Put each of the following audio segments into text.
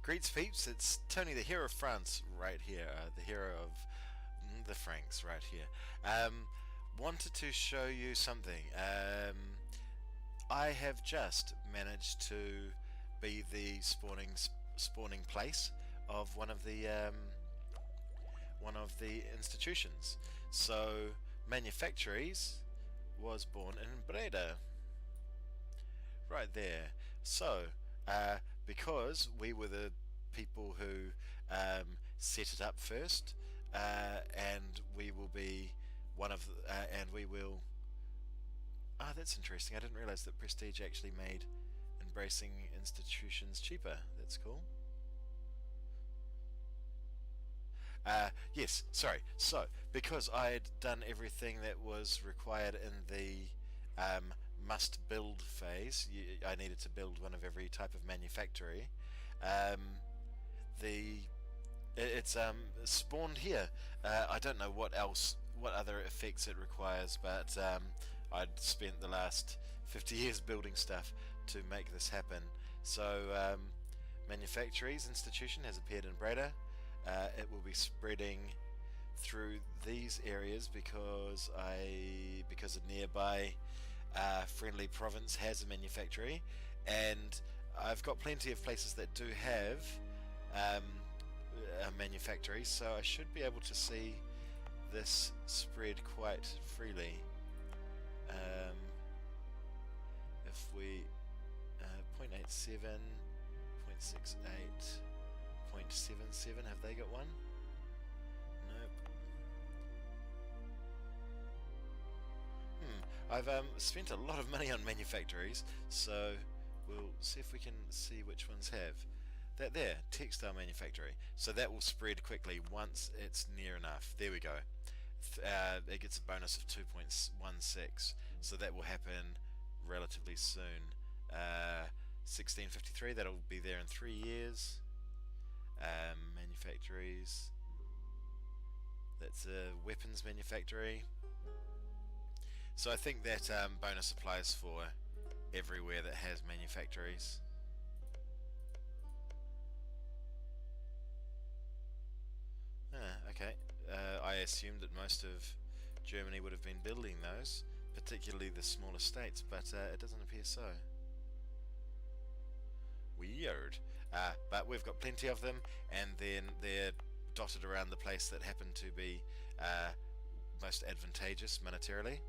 Greets peeps, it's Tony the hero of France right here, the hero of the Franks right here. Wanted to show you something. I have just managed to be the spawning place of one of the institutions. So Manufactories was born in Breda, right there. So because we were the people who set it up first, and we will be one of and we will that's interesting. I didn't realize that Prestige actually made embracing institutions cheaper. That's cool. Yes, sorry. So, because I had done everything that was required in the must build phase, I needed to build one of every type of manufactory. It's spawned here. I don't know what other effects it requires, but I'd spent the last 50 years building stuff to make this happen. So Manufactories Institution has appeared in Breda. It will be spreading through these areas because a nearby friendly province has a manufactory, and I've got plenty of places that do have manufactories, so I should be able to see this spread quite freely. If we 0.87, 0.68, 0.77, have they got one? Nope. I've spent a lot of money on manufactories, so we'll see if we can see which ones have. That there, textile manufactory. So that will spread quickly once it's near enough. There we go. It gets a bonus of 2.16, so that will happen relatively soon. 1653, that'll be there in 3 years. Manufactories. That's a weapons manufactory. So I think that bonus applies for everywhere that has manufactories. Okay. I assumed that most of Germany would have been building those, particularly the smaller states, but it doesn't appear so. Weird. But we've got plenty of them, and then they're dotted around the place that happen to be most advantageous monetarily.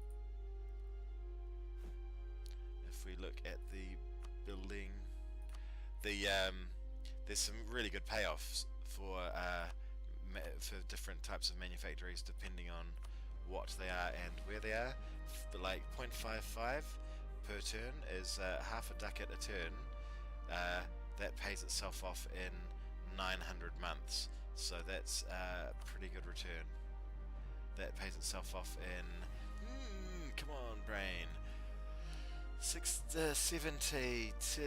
If we look at the building, there's some really good payoffs for different types of manufactories depending on what they are and where they are. Like 0.55 per turn is half a ducat a turn. That pays itself off in 900 months, so that's a pretty good return. That pays itself off in come on brain, 70 to 76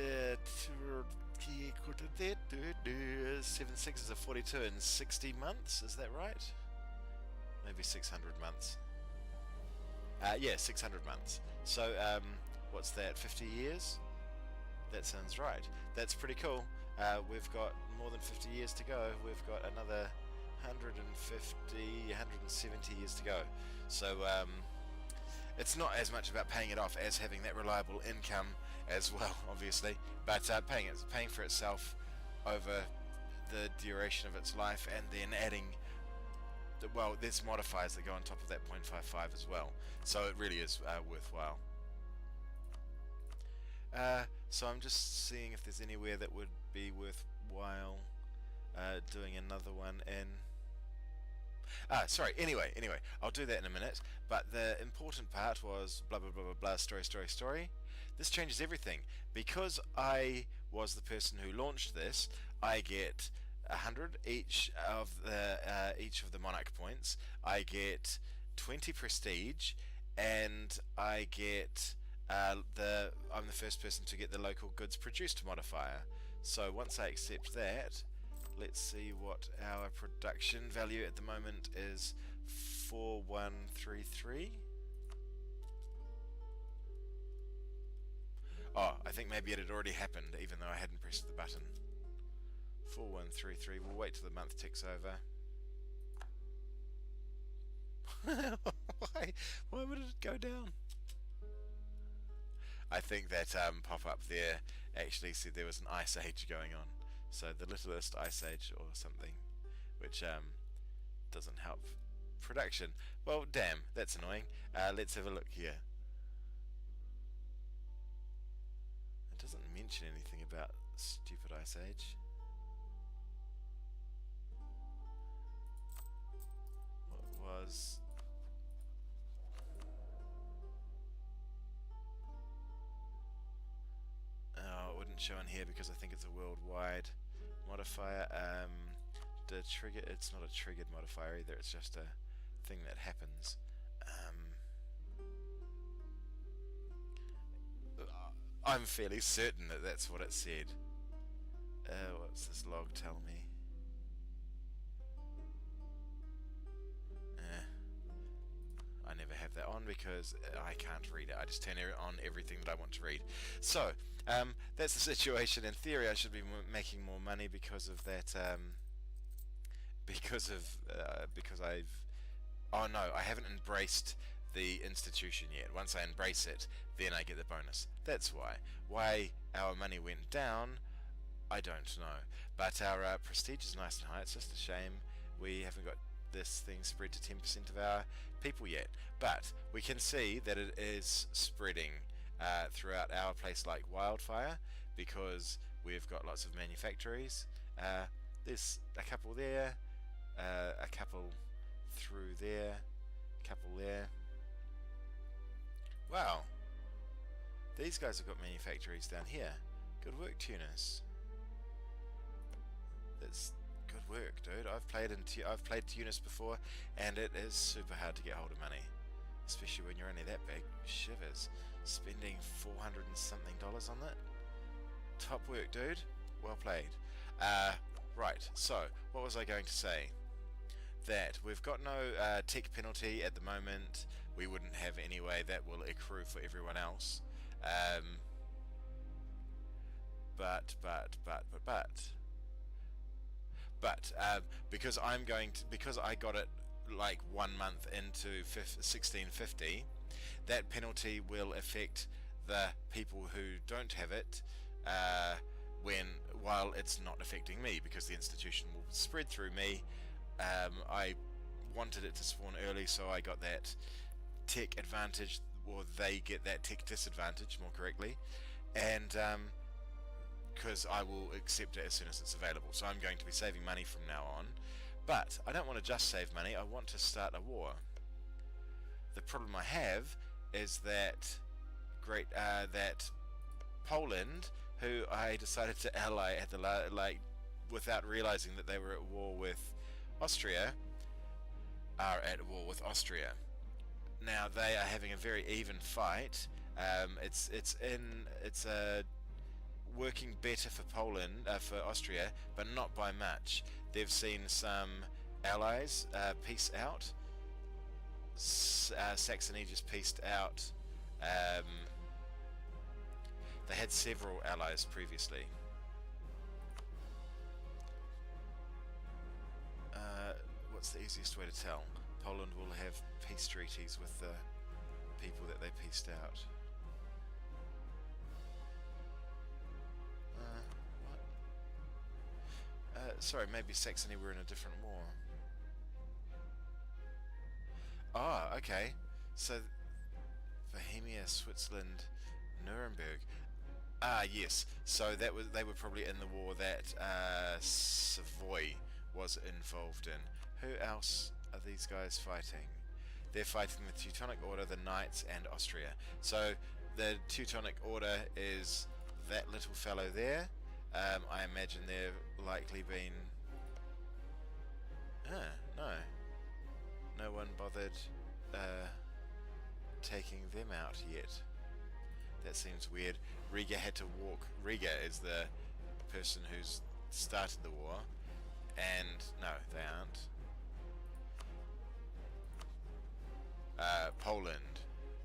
is a 42 in 60 months, is that right? Maybe 600 months. Yeah, 600 months. So what's that, 50 years? That sounds right. That's pretty cool. We've got more than 50 years to go. We've got another 150, 170 years to go. So it's not as much about paying it off as having that reliable income as well, obviously, but paying for itself over the duration of its life, and then adding, well, there's modifiers that go on top of that 0.55 as well, so it really is worthwhile. So I'm just seeing if there's anywhere that would be worthwhile doing another one in. Sorry, anyway, I'll do that in a minute, but the important part was blah blah blah blah blah, story. This changes everything. Because I was the person who launched this, I get 100 each of the monarch points, I get 20 prestige, and I get I'm the first person to get the local goods produced modifier. So once I accept that, let's see what our production value at the moment is. 4133. Oh, I think maybe it had already happened even though I hadn't pressed the button. 4133. We'll wait till the month ticks over. Why would it go down? I think that pop-up there actually said there was an ice age going on. So the littlest ice age or something, which doesn't help production. Well, damn, that's annoying. Let's have a look here. It doesn't mention anything about stupid ice age. What was... Oh, it wouldn't show in here because I think it's a worldwide modifier. The trigger, it's not a triggered modifier either, it's just a thing that happens. I'm fairly certain that that's what it said. What's this log tell me? I never have that on because I can't read it. I just turn on everything that I want to read. So, that's the situation. In theory, I should be making more money because of that. Because I've... Oh no, I haven't embraced the institution yet. Once I embrace it, then I get the bonus. That's why. Why our money went down, I don't know. But our prestige is nice and high. It's just a shame we haven't got this thing spread to 10% of our people yet. But we can see that it is spreading throughout our place like wildfire, because we've got lots of manufactories. There's a couple there, a couple through there, a couple there. Wow, these guys have got manufactories down here. Good work, Tunis. That's good work, dude. I've played Tunis before, and it is super hard to get hold of money, especially when you're only that big. Shivers. Spending $400 and something on that. Top work, dude. Well played. Right. So, what was I going to say? That we've got no tech penalty at the moment. We wouldn't have anyway. That will accrue for everyone else. But because because I got it like 1 month into 1650, that penalty will affect the people who don't have it while it's not affecting me, because the institution will spread through me. I wanted it to spawn early, so I got that tech advantage, or they get that tech disadvantage, more correctly, and because I will accept it as soon as it's available. So I'm going to be saving money from now on. But I don't want to just save money, I want to start a war. The problem I have is that that Poland, who I decided to ally at the without realizing that they were at war with Austria, are at war with Austria. Now they are having a very even fight. It's working better for Poland, for Austria, but not by much. They've seen some allies peace out. Saxony just peaced out. They had several allies previously. What's the easiest way to tell? Poland will have peace treaties with the people that they pieced out. What? Sorry, maybe Saxony were in a different war. Ah, okay. So, Bohemia, Switzerland, Nuremberg. Ah, yes. So they were probably in the war that Savoy was involved in. Who else are these guys fighting? They're fighting the Teutonic Order, the Knights, and Austria. So the Teutonic Order is that little fellow there. I imagine they've likely been... No one bothered taking them out yet. That seems weird. Riga had to walk. Riga is the person who's started the war, and no, they aren't. Poland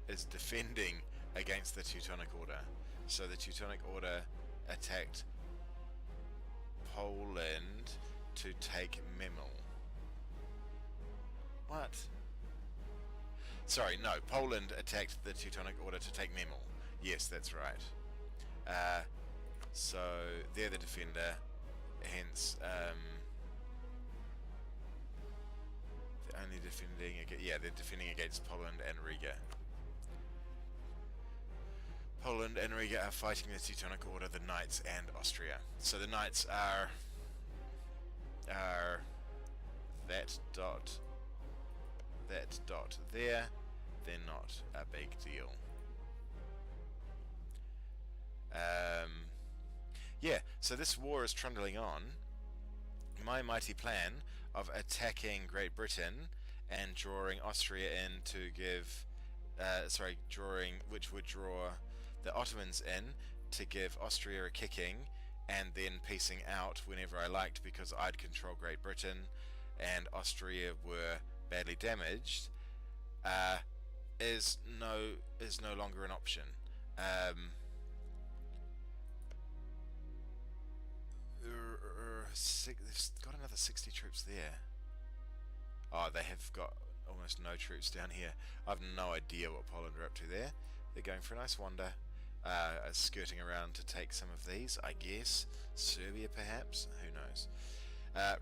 is defending against the Teutonic Order. So the Teutonic Order attacked Poland to take Memel. What? Sorry, no. Poland attacked the Teutonic Order to take Memel. Yes, that's right. So they're the defender. Hence, they're only defending. Yeah, they're defending against Poland and Riga. Poland and Riga are fighting the Teutonic Order, the Knights, and Austria. So the Knights are that dot there. They're not a big deal. Yeah, so this war is trundling on. My mighty plan of attacking Great Britain and drawing Austria in to give, which would draw the Ottomans in to give Austria a kicking, and then piecing out whenever I liked because I'd control Great Britain and Austria were badly damaged, is no longer an option. They've got another 60 troops there. Oh, they have got almost no troops down here. I've no idea what Poland are up to there. They're going for a nice wander, skirting around to take some of these, I guess. Serbia, perhaps? Who knows?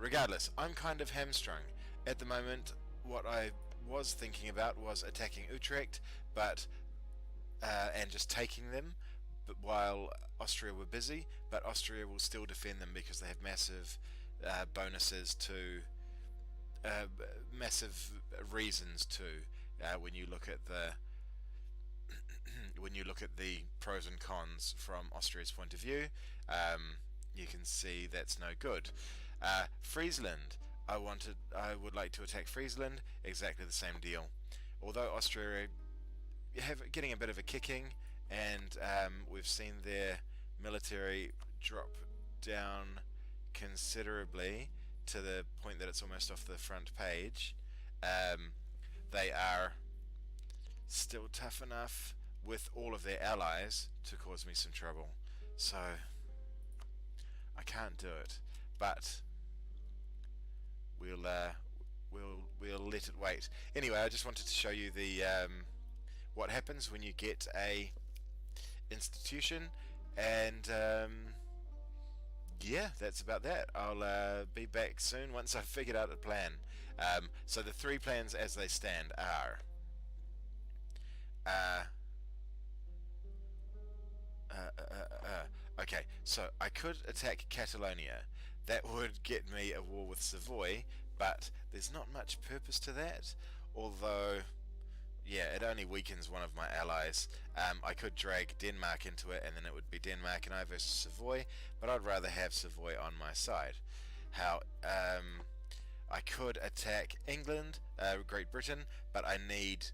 Regardless, I'm kind of hamstrung. At the moment, what I was thinking about was attacking Utrecht, and just taking them, but while Austria were busy, but Austria will still defend them because they have massive bonuses to, massive reasons to, when you look at the when you look at the pros and cons from Austria's point of view, you can see that's no good. Friesland, I would like to attack Friesland, exactly the same deal. Although Austria have getting a bit of a kicking, and we've seen their military drop down considerably to the point that it's almost off the front page. They are still tough enough with all of their allies to cause me some trouble, so I can't do it, but we'll let it wait. Anyway, I just wanted to show you the what happens when you get a institution, and yeah, that's about that. I'll be back soon once I've figured out a plan. So the three plans as they stand are okay, so I could attack Catalonia. That would get me a war with Savoy, but there's not much purpose to that, although yeah, it only weakens one of my allies. I could drag Denmark into it, and then it would be Denmark and I versus Savoy, but I'd rather have Savoy on my side. I could attack England, Great Britain, but I need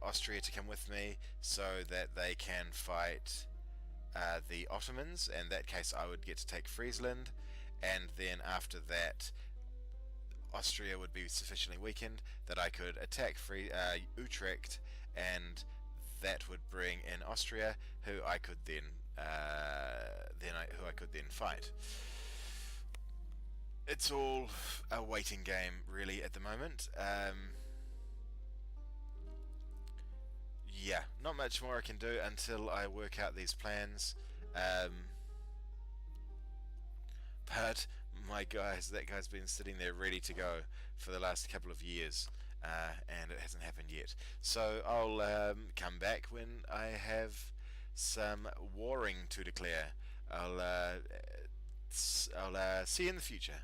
Austria to come with me so that they can fight the Ottomans. In that case, I would get to take Friesland, and then after that, Austria would be sufficiently weakened that I could attack Utrecht, and that would bring in Austria, who I could then fight. It's all a waiting game, really, at the moment. Yeah, not much more I can do until I work out these plans. But my guys, that guy's been sitting there ready to go for the last couple of years, and it hasn't happened yet. So I'll come back when I have some warring to declare. I'll see you in the future.